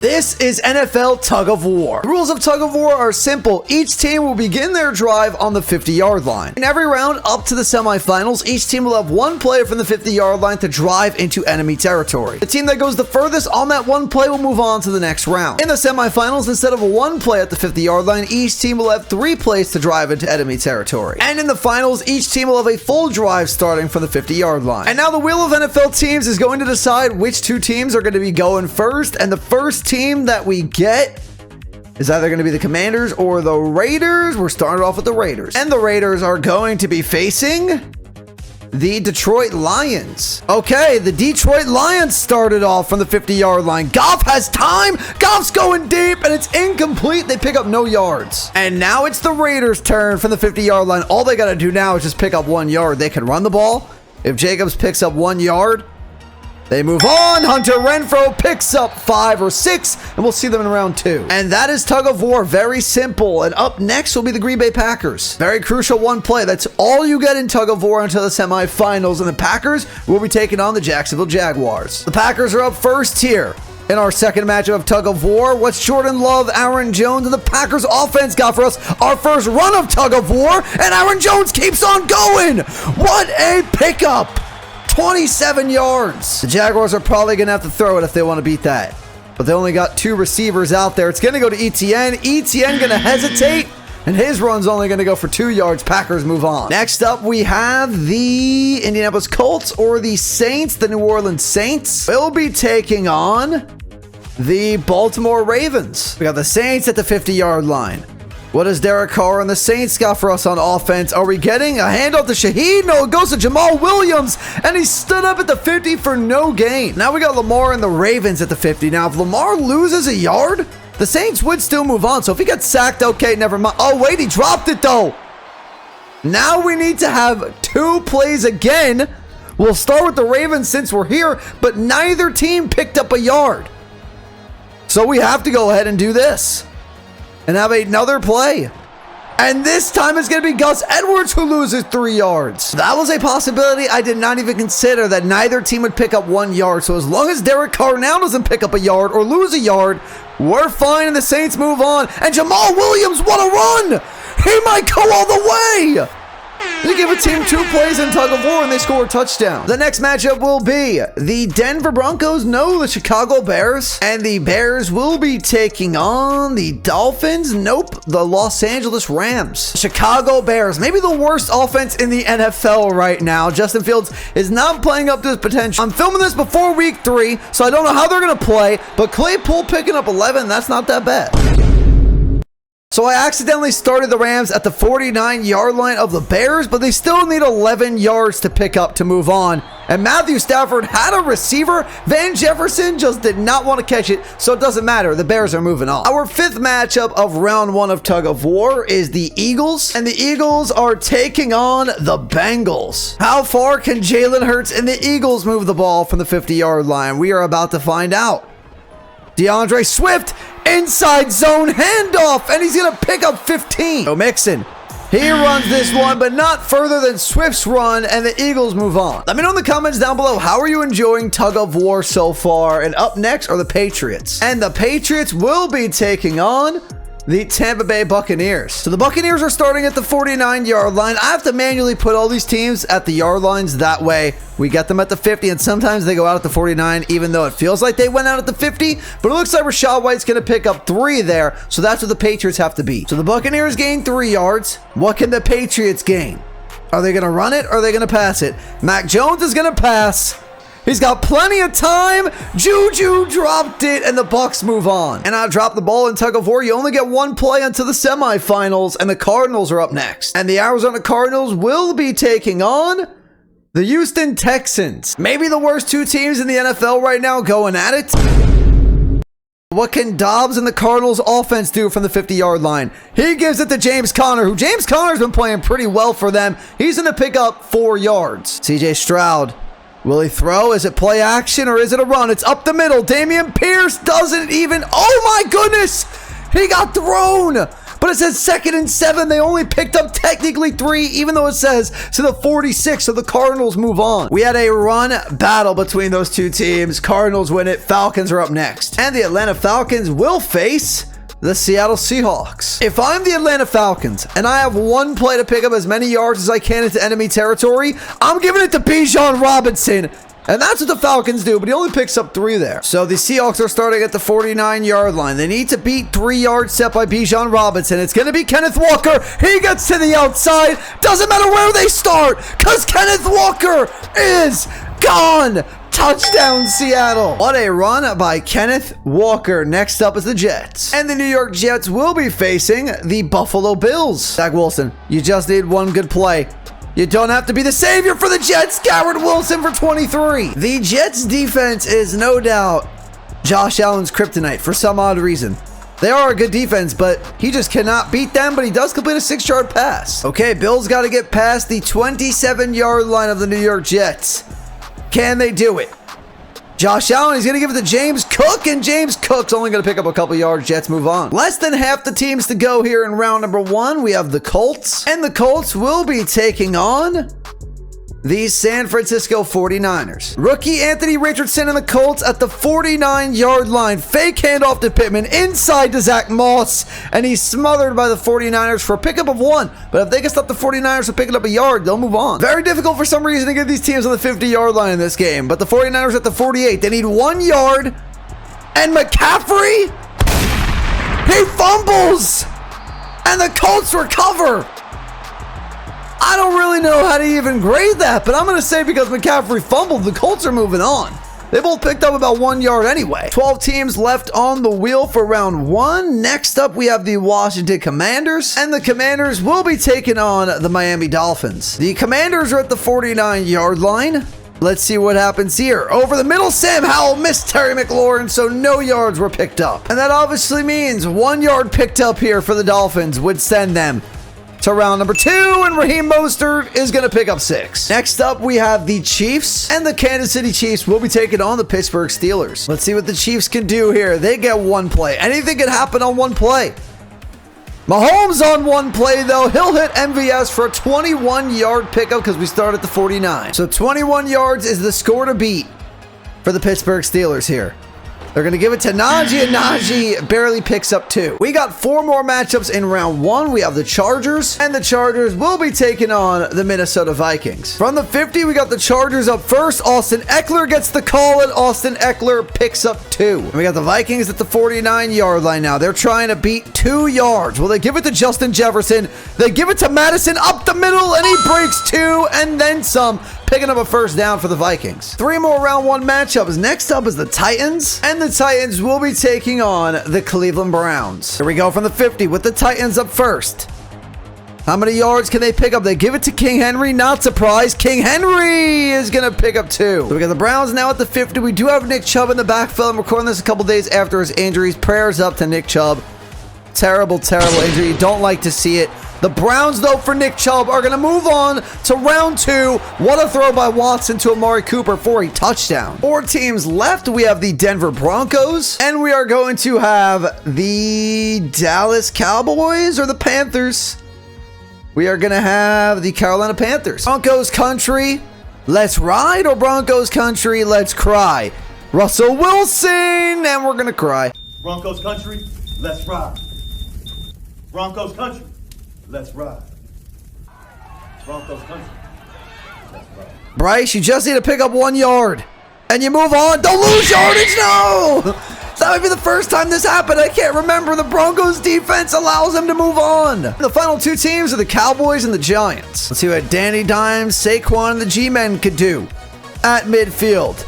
This is NFL Tug of War. The rules of Tug of War are simple. Each team will begin their drive on the 50-yard line. In every round up to the semifinals, each team will have one player from the 50-yard line to drive into enemy territory. The team that goes the furthest on that one play will move on to the next round. In the semifinals, instead of a one play at the 50-yard line, each team will have 3 plays to drive into enemy territory. And in the finals, each team will have a full drive starting from the 50-yard line. And now the wheel of NFL teams is going to decide which 2 teams are going to be going first, and the first team that we get is either going to be the Commanders or the Raiders. We're starting off with the Raiders. And the Raiders are going to be facing the Detroit Lions. Okay, the Detroit Lions started off from the 50-yard line. Goff has time. Goff's going deep, and it's incomplete. They pick up no yards. And now it's the Raiders' turn from the 50-yard line. All they got to do now is just pick up 1 yard. They can run the ball. If Jacobs picks up 1 yard, they move on. Hunter Renfrow picks up 5 or 6, and we'll see them in round 2. And that is Tug of War. Very simple. And up next will be the Green Bay Packers. Very crucial one play. That's all you get in Tug of War until the semifinals. And the Packers will be taking on the Jacksonville Jaguars. The Packers are up first here in our second matchup of Tug of War. What's Jordan Love, Aaron Jones, and the Packers offense got for us? Our first run of Tug of War, and Aaron Jones keeps on going. What a pickup. 27 yards. The Jaguars are probably going to have to throw it if they want to beat that. But they only got 2 receivers out there. It's going to go to ETN. ETN going to hesitate, and his run's only going to go for 2 yards. Packers move on. Next up, we have the Indianapolis Colts or the Saints. The New Orleans Saints will be taking on the Baltimore Ravens. We got the Saints at the 50-yard line. What does Derek Carr and the Saints got for us on offense? Are we getting a handoff to Shaheed? No, it goes to Jamal Williams, and he stood up at the 50 for no gain. Now we got Lamar and the Ravens at the 50. Now, if Lamar loses a yard, the Saints would still move on. So if he gets sacked, okay, never mind. Oh, wait, he dropped it, though. Now we need to have 2 plays again. We'll start with the Ravens since we're here, but neither team picked up a yard. So we have to go ahead and do this and have another play. And this time it's going to be Gus Edwards who loses 3 yards. That was a possibility I did not even consider, that neither team would pick up 1 yard. So as long as Derek Carr now doesn't pick up a yard or lose a yard, we're fine and the Saints move on. And Jamal Williams, what a run! He might go all the way! They give a team 2 plays in Tug of War and they score a touchdown. The next matchup will be the Denver Broncos, no, the Chicago Bears. And the Bears will be taking on the Dolphins, nope, the Los Angeles Rams. Chicago Bears, maybe the worst offense in the NFL right now. Justin Fields is not playing up to his potential. I'm filming this before week 3, so I don't know how they're going to play, but Claypool picking up 11, that's not that bad. So I accidentally started the Rams at the 49-yard line of the Bears, but they still need 11 yards to pick up to move on. And Matthew Stafford had a receiver. Van Jefferson just did not want to catch it, so it doesn't matter. The Bears are moving on. Our 5th matchup of round 1 of Tug of War is the Eagles, and the Eagles are taking on the Bengals. How far can Jalen Hurts and the Eagles move the ball from the 50-yard line? We are about to find out. DeAndre Swift, inside zone handoff, and he's going to pick up 15. Joe Mixon, he runs this one, but not further than Swift's run, and the Eagles move on. Let me know in the comments down below, how are you enjoying Tug of War so far? And up next are the Patriots. And the Patriots will be taking on the Tampa Bay Buccaneers. So the Buccaneers are starting at the 49-yard line. I have to manually put all these teams at the yard lines. That way we get them at the 50, and sometimes they go out at the 49, even though it feels like they went out at the 50. But it looks like Rachaad White's going to pick up 3 there, so that's what the Patriots have to beat. So the Buccaneers gain 3 yards. What can the Patriots gain? Are they going to run it or are they going to pass it? Mac Jones is going to pass. He's got plenty of time. Juju dropped it, and the Bucs move on. And I dropped the ball in Tug of War. You only get 1 play until the semifinals, and the Cardinals are up next. And the Arizona Cardinals will be taking on the Houston Texans. Maybe the worst 2 teams in the NFL right now going at it. What can Dobbs and the Cardinals offense do from the 50-yard line? He gives it to James Conner, who James Conner's been playing pretty well for them. He's going to pick up 4 yards. CJ Stroud, will he throw? Is it play action or is it a run? It's up the middle. Dameon Pierce doesn't even... Oh my goodness! He got thrown but it says 2nd and 7. They only picked up technically 3, even though it says to the 46, so the Cardinals move on. We had a run battle between those two teams. Cardinals win it. Falcons are up next. And the Atlanta Falcons will face the Seattle Seahawks. If I'm the Atlanta Falcons and I have one play to pick up as many yards as I can into enemy territory, I'm giving it to Bijan Robinson. And that's what the Falcons do, but he only picks up 3 there. So the Seahawks are starting at the 49-yard line. They need to beat 3 yards set by Bijan Robinson. It's going to be Kenneth Walker. He gets to the outside. Doesn't matter where they start, because Kenneth Walker is gone. Touchdown, Seattle. What a run by Kenneth Walker. Next up is the Jets. And the New York Jets will be facing the Buffalo Bills. Zach Wilson, you just need one good play. You don't have to be the savior for the Jets. Garrett Wilson for 23. The Jets defense is no doubt Josh Allen's kryptonite for some odd reason. They are a good defense, but he just cannot beat them, but he does complete a 6-yard pass. Okay, Bills got to get past the 27-yard line of the New York Jets. Can they do it? Josh Allen, he's going to give it to James Cook, and James Cook's only going to pick up a couple yards. Jets move on. Less than half the teams to go here in round number 1. We have the Colts, and the Colts will be taking on the San Francisco 49ers. Rookie Anthony Richardson and the Colts at the 49-yard line. Fake handoff to Pittman, inside to Zach Moss, and he's smothered by the 49ers for a pickup of 1. But if they can stop the 49ers from picking up a yard, they'll move on. Very difficult for some reason to get these teams on the 50-yard line in this game, but the 49ers at the 48. They need 1 yard, and McCaffrey, he fumbles, and the Colts recover. I don't really know how to even grade that, but I'm going to say because McCaffrey fumbled, the Colts are moving on. They both picked up about 1 yard anyway. 12 teams left on the wheel for round 1. Next up, we have the Washington Commanders, and the Commanders will be taking on the Miami Dolphins. The Commanders are at the 49-yard line. Let's see what happens here. Over the middle, Sam Howell missed Terry McLaurin, so no yards were picked up. And that obviously means 1 yard picked up here for the Dolphins would send them to round number 2, and Raheem Mostert is going to pick up 6. Next up, we have the Chiefs, and the Kansas City Chiefs will be taking on the Pittsburgh Steelers. Let's see what the Chiefs can do here. They get 1 play. Anything can happen on 1 play. Mahomes on 1 play, though. He'll hit MVS for a 21-yard pickup because we start at the 49. So 21 yards is the score to beat for the Pittsburgh Steelers here. They're going to give it to Najee, and Najee barely picks up 2. We got 4 more matchups in round 1. We have the Chargers, and the Chargers will be taking on the Minnesota Vikings. From the 50, we got the Chargers up first. Austin Eckler gets the call, and Austin Eckler picks up 2. And we got the Vikings at the 49-yard line now. They're trying to beat 2 yards. Well, they give it to Justin Jefferson. They give it to Madison up the middle, and he breaks 2 and then some, picking up a first down for the Vikings. 3 more round 1 matchups. Next up is the Titans, and the Titans will be taking on the Cleveland Browns. Here we go from the 50 with the Titans up first. How many yards can they pick up? They give it to King Henry. Not surprised. King Henry is going to pick up 2. So we got the Browns now at the 50. We do have Nick Chubb in the backfield. I'm recording this a couple days after his injuries. Prayers up to Nick Chubb. Terrible, terrible injury. You don't like to see it. The Browns, though, for Nick Chubb are going to move on to round 2. What a throw by Watson to Amari Cooper for a touchdown. 4 teams left. We have the Denver Broncos, and we are going to have the Dallas Cowboys or the Panthers. We are going to have the Carolina Panthers. Broncos country, let's ride, or Broncos country, let's cry. Russell Wilson, and we're going to cry. Broncos country, let's ride. Broncos country, let's ride. Broncos country, let's ride. Bryce, you just need to pick up 1 yard, and you move on. Don't lose yardage, no! That might be the first time this happened. I can't remember. The Broncos defense allows them to move on. The final 2 teams are the Cowboys and the Giants. Let's see what Danny Dimes, Saquon, and the G-Men could do at midfield.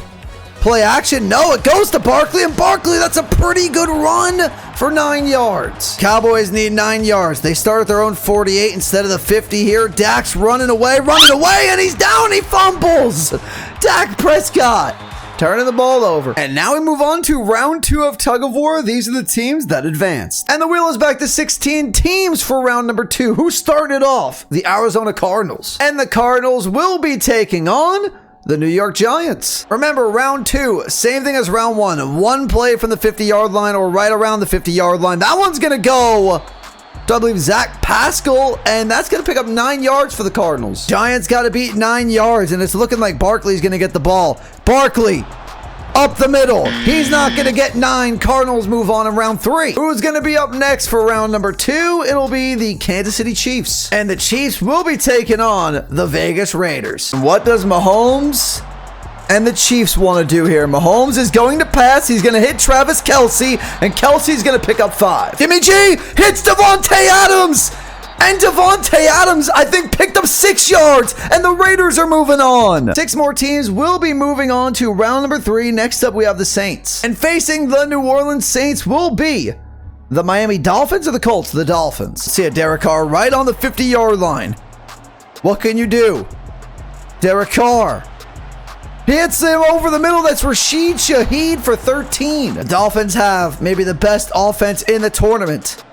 Play action. No, it goes to Barkley, and Barkley, that's a pretty good run for 9 yards. Cowboys need 9 yards. They start at their own 48 instead of the 50 here. Dak's running away, and he's down. He fumbles. Dak Prescott turning the ball over. And now we move on to round 2 of Tug of War. These are the teams that advanced. And the wheel is back to 16 teams for round number 2. Who started off? The Arizona Cardinals. And the Cardinals will be taking on the New York Giants. Remember, round 2, same thing as round 1. 1 play from the 50-yard line or right around the 50-yard line. That one's going to go So I believe Zach Pascal, and that's going to pick up 9 yards for the Cardinals. Giants got to beat 9 yards, and it's looking like Barkley's going to get the ball. Barkley, up the middle. He's not going to get 9. Cardinals move on in round 3. Who's going to be up next for round number 2? It'll be the Kansas City Chiefs. And the Chiefs will be taking on the Vegas Raiders. What does Mahomes and the Chiefs want to do here? Mahomes is going to pass. He's going to hit Travis Kelce, and Kelce's going to pick up 5. Jimmy G hits Devontae Adams. And Devontae Adams, I think, picked up 6 yards, and the Raiders are moving on. 6 more teams will be moving on to round number 3. Next up, we have the Saints. And facing the New Orleans Saints will be the Miami Dolphins or the Colts? The Dolphins. See a Derek Carr right on the 50-yard line. What can you do? Derek Carr. He hits him over the middle. That's Rashid Shaheed for 13. The Dolphins have maybe the best offense in the tournament.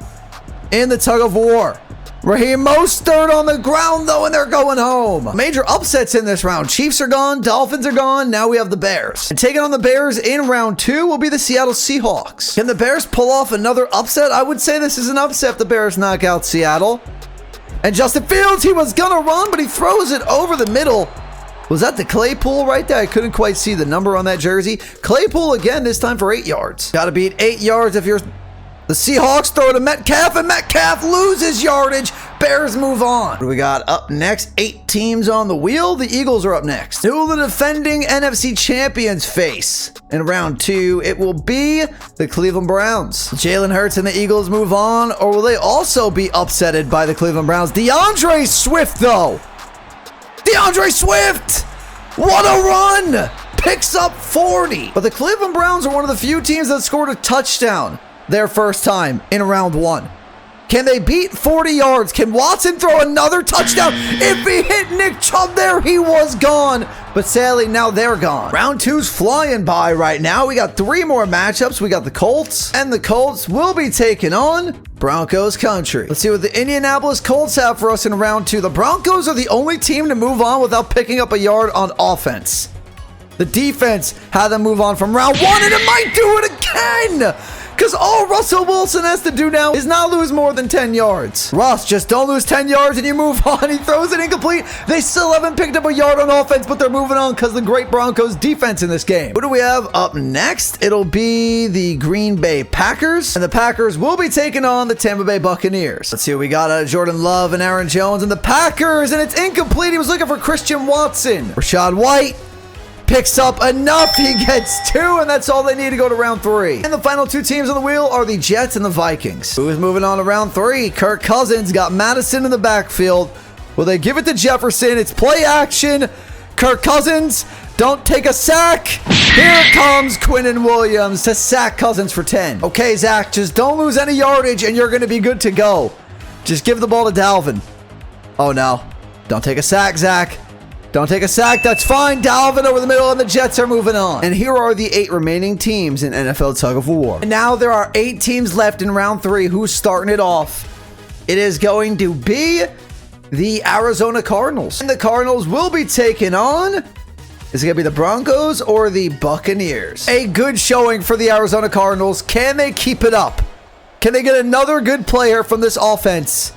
In the tug of war. Raheem Mostert on the ground, though, and they're going home. Major upsets in this round. Chiefs are gone. Dolphins are gone. Now we have the Bears. And taking on the Bears in round 2 will be the Seattle Seahawks. Can the Bears pull off another upset? I would say this is an upset if the Bears knock out Seattle. And Justin Fields, he was going to run, but he throws it over the middle. Was that the Claypool right there? I couldn't quite see the number on that jersey. Claypool again, this time for 8 yards. Got to beat 8 yards if you're the Seahawks. Throw to Metcalf, and Metcalf loses yardage. Bears move on. What do we got up next? 8 teams on the wheel. The Eagles are up next. Who will the defending NFC champions face? In round 2, it will be the Cleveland Browns. Jalen Hurts and the Eagles move on, or will they also be upsetted by the Cleveland Browns? DeAndre Swift, though. DeAndre Swift! What a run! Picks up 40. But the Cleveland Browns are one of the few teams that scored a touchdown their first time in round 1. Can they beat 40 yards? Can Watson throw another touchdown? If he hit Nick Chubb there, he was gone. But sadly, now they're gone. Round 2's flying by right now. We got 3 more matchups. We got the Colts, and the Colts will be taking on Broncos country. Let's see what the Indianapolis Colts have for us in round 2. The Broncos are the only team to move on without picking up a yard on offense. The defense had them move on from round 1, and it might do it again. Because all Russell Wilson has to do now is not lose more than 10 yards. Russ, just don't lose 10 yards and you move on. He throws it incomplete. They still haven't picked up a yard on offense, but they're moving on because the great Broncos defense in this game. Who do we have up next? It'll be the Green Bay Packers, and the Packers will be taking on the Tampa Bay Buccaneers. Let's see what we got. Jordan Love and Aaron Jones and the Packers, and it's incomplete. He was looking for Christian Watson. Rashad White picks up enough. He gets 2, and that's all they need to go to round 3. And the final 2 teams on the wheel are the Jets and the Vikings. Who is moving on to round 3? Kirk Cousins got Madison in the backfield. Will they give it to Jefferson? It's play action. Kirk Cousins, don't take a sack. Here comes Quinnen Williams to sack Cousins for 10. Okay, Zach, just don't lose any yardage, and you're going to be good to go. Just give the ball to Dalvin. Oh, no. Don't take a sack, Zach. Don't take a sack. That's fine. Dalvin over the middle, and the Jets are moving on. And here are the 8 remaining teams in NFL Tug of War. And now there are 8 teams left in round 3. Who's starting it off? It is going to be the Arizona Cardinals. And the Cardinals will be taking on... Is it going to be the Broncos or the Buccaneers? A good showing for the Arizona Cardinals. Can they keep it up? Can they get another good player from this offense?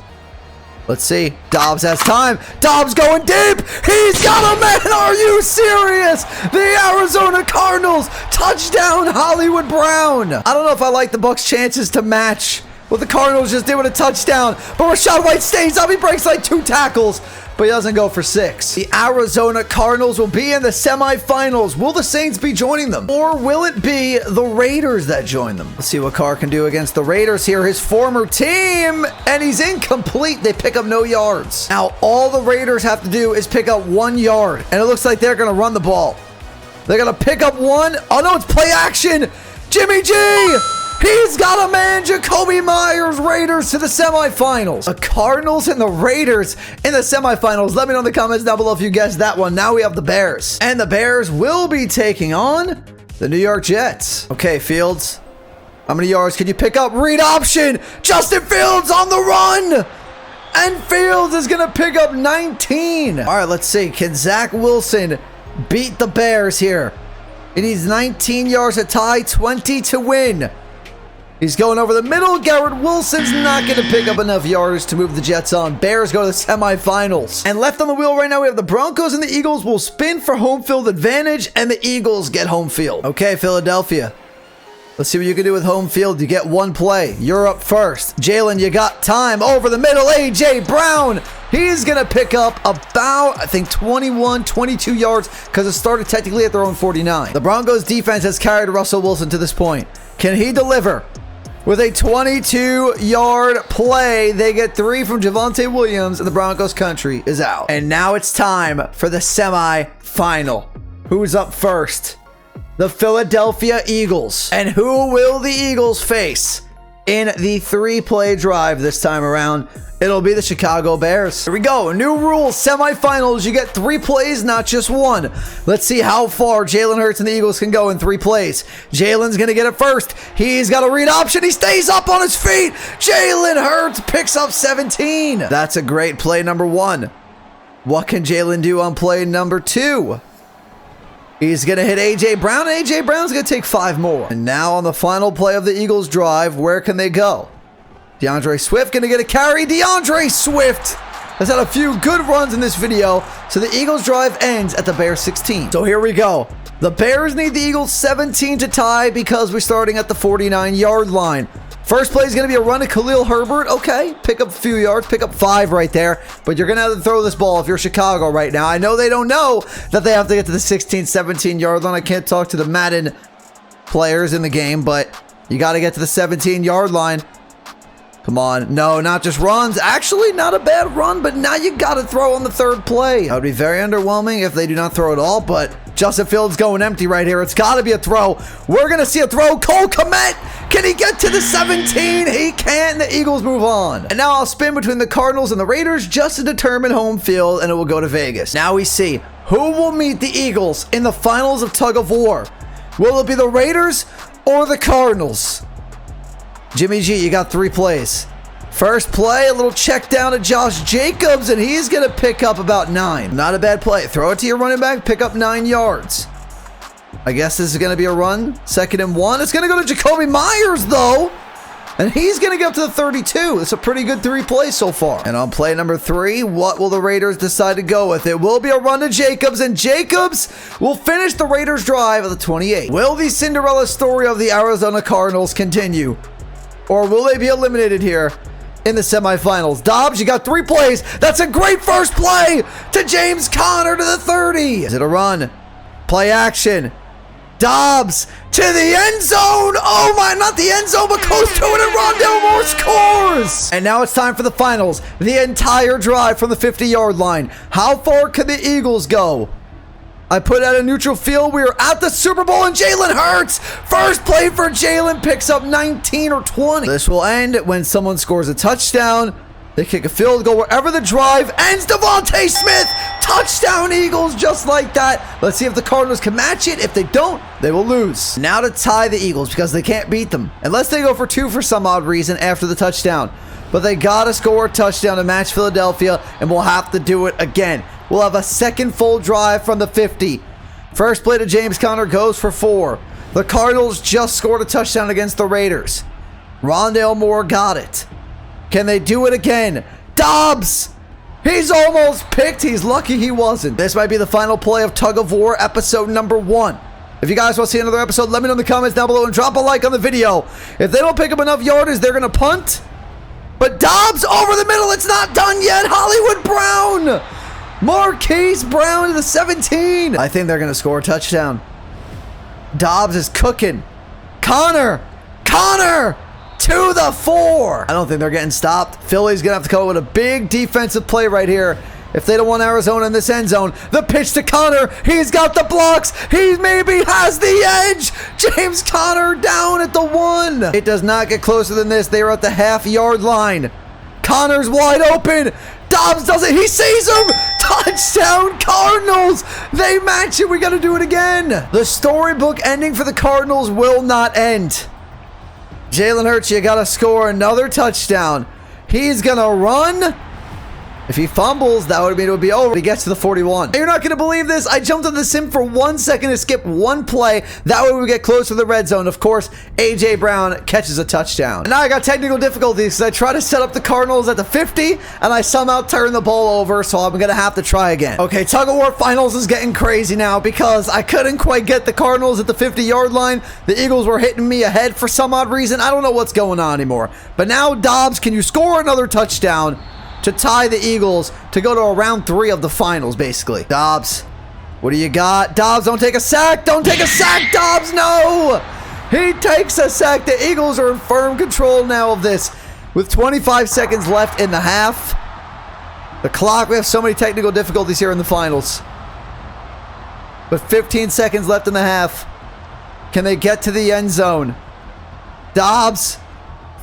Let's see. Dobbs has time. Dobbs going deep. He's got a man. Are you serious? The Arizona Cardinals. Touchdown, Hollywood Brown. I don't know if I like the Bucs' chances to match what the Cardinals just did with a touchdown. But Rashad White stays up. He breaks like 2 tackles, but he doesn't go for 6. The Arizona Cardinals will be in the semifinals. Will the Saints be joining them? Or will it be the Raiders that join them? Let's see what Carr can do against the Raiders here. His former team, and he's incomplete. They pick up no yards. Now, all the Raiders have to do is pick up 1 yard, and it looks like they're going to run the ball. They're going to pick up 1. Oh, no, it's play action. Jimmy G! He's got a man. Jacoby Myers, Raiders to the semifinals. The Cardinals and the Raiders in the semifinals. Let me know in the comments down below if you guessed that one. Now we have the Bears. And the Bears will be taking on the New York Jets. Okay, Fields. How many yards can you pick up? Read option. Justin Fields on the run. And Fields is going to pick up 19. All right, let's see. Can Zach Wilson beat the Bears here? He needs 19 yards to tie, 20 to win. He's going over the middle. Garrett Wilson's not going to pick up enough yards to move the Jets on. Bears go to the semifinals. And left on the wheel right now, we have the Broncos and the Eagles will spin for home field advantage, and the Eagles get home field. Okay, Philadelphia. Let's see what you can do with home field. You get one play. You're up first. Jalen, you got time. Over the middle, A.J. Brown. He's going to pick up about, I think, 21, 22 yards because it started technically at their own 49. The Broncos defense has carried Russell Wilson to this point. Can he deliver? With a 22-yard play, they get 3 from Javonte Williams, and the Broncos country is out. And now it's time for the semi-final. Who's up first? The Philadelphia Eagles. And who will the Eagles face in the 3-play drive this time around? It'll be the Chicago Bears. Here we go. New rules. Semifinals. You get 3 plays, not just 1. Let's see how far Jalen Hurts and the Eagles can go in 3 plays. Jalen's going to get it first. He's got a read option. He stays up on his feet. Jalen Hurts picks up 17. That's a great play number 1. What can Jalen do on play number 2? He's going to hit A.J. Brown. A.J. Brown's going to take 5 more. And now on the final play of the Eagles drive, where can they go? DeAndre Swift going to get a carry. DeAndre Swift has had a few good runs in this video. So the Eagles drive ends at the Bears 16. So here we go. The Bears need the Eagles 17 to tie because we're starting at the 49-yard line. First play is going to be a run to Khalil Herbert. Okay, pick up a few yards, pick up 5 right there. But you're going to have to throw this ball if you're Chicago right now. I know they don't know that they have to get to the 16, 17-yard line. I can't talk to the Madden players in the game, but you got to get to the 17-yard line. Come on. No, not just runs. Actually, not a bad run, but now you got to throw on the 3rd play. That would be very underwhelming if they do not throw at all, but Justin Fields going empty right here. It's got to be a throw. We're going to see a throw. Cole Kmet. Can he get to the 17? He can. The Eagles move on. And now I'll spin between the Cardinals and the Raiders just to determine home field, and it will go to Vegas. Now we see who will meet the Eagles in the finals of tug of war. Will it be the Raiders or the Cardinals? Jimmy G, you got 3 plays. First play, a little check down to Josh Jacobs, and he's going to pick up about 9. Not a bad play. Throw it to your running back, pick up 9 yards. I guess this is going to be a run. 2nd and 1. It's going to go to Jacoby Myers, though. And he's going to get up to the 32. It's a pretty good 3 plays so far. And on play number 3, what will the Raiders decide to go with? It will be a run to Jacobs, and Jacobs will finish the Raiders' drive at the 28. Will the Cinderella story of the Arizona Cardinals continue? Or will they be eliminated here in the semifinals? Dobbs, you got 3 plays. That's a great first play to James Conner to the 30. Is it a run? Play action. Dobbs to the end zone. Oh my, not the end zone, but goes to it, and Rondale Moore scores. And now it's time for the finals. The entire drive from the 50-yard line. How far can the Eagles go? I put out a neutral field. We are at the Super Bowl, and Jalen Hurts. First play for Jalen picks up 19 or 20. This will end when someone scores a touchdown. They kick a field goal wherever the drive ends. Devontae Smith, touchdown Eagles, just like that. Let's see if the Cardinals can match it. If they don't, they will lose. Now to tie the Eagles because they can't beat them unless they go for 2 for some odd reason after the touchdown. But they got to score a touchdown to match Philadelphia, and we'll have to do it again. We'll have a 2nd full drive from the 50. First play to James Conner goes for 4. The Cardinals just scored a touchdown against the Raiders. Rondale Moore got it. Can they do it again? Dobbs! He's almost picked. He's lucky he wasn't. This might be the final play of Tug of War episode number 1. If you guys want to see another episode, let me know in the comments down below and drop a like on the video. If they don't pick up enough yardage, they're going to punt. But Dobbs over the middle. It's not done yet. Hollywood Brown. Marquise Brown to the 17. I think they're going to score a touchdown. Dobbs is cooking. Conner to the 4. I don't think they're getting stopped. Philly's going to have to come up with a big defensive play right here if they don't want Arizona in this end zone. The pitch to Conner. He's got the blocks. He maybe has the edge. James Conner down at the 1. It does not get closer than this. They are at the half-yard line. Conner's wide open. Dobbs does it. He sees him. Touchdown Cardinals. They match it. We got to do it again. The storybook ending for the Cardinals will not end. Jalen Hurts, you got to score another touchdown. He's going to run. If he fumbles, that would mean it would be over. He gets to the 41. And you're not going to believe this. I jumped on the sim for 1 second to skip one play. That way we get close to the red zone. Of course, A.J. Brown catches a touchdown. And now I got technical difficulties because I try to set up the Cardinals at the 50, and I somehow turn the ball over, so I'm going to have to try again. Okay, Tug of War Finals is getting crazy now because I couldn't quite get the Cardinals at the 50-yard line. The Eagles were hitting me ahead for some odd reason. I don't know what's going on anymore. But now, Dobbs, can you score another touchdown to tie the Eagles to go to a round 3 of the finals, basically? Dobbs, what do you got? Dobbs, don't take a sack. Don't take a sack, Dobbs. No! He takes a sack. The Eagles are in firm control now of this with 25 seconds left in the half. The clock, we have so many technical difficulties here in the finals. But 15 seconds left in the half. Can they get to the end zone? Dobbs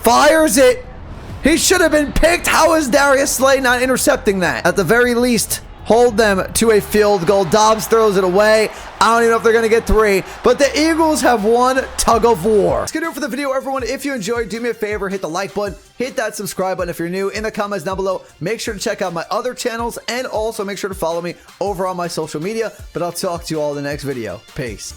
fires it. He should have been picked. How is Darius Slay not intercepting that? At the very least, hold them to a field goal. Dobbs throws it away. I don't even know if they're going to get 3, but the Eagles have won Tug of War. That's going to do it for the video, everyone. If you enjoyed, do me a favor, hit the like button, hit that subscribe button if you're new. In the comments down below, make sure to check out my other channels, and also make sure to follow me over on my social media. But I'll talk to you all in the next video. Peace.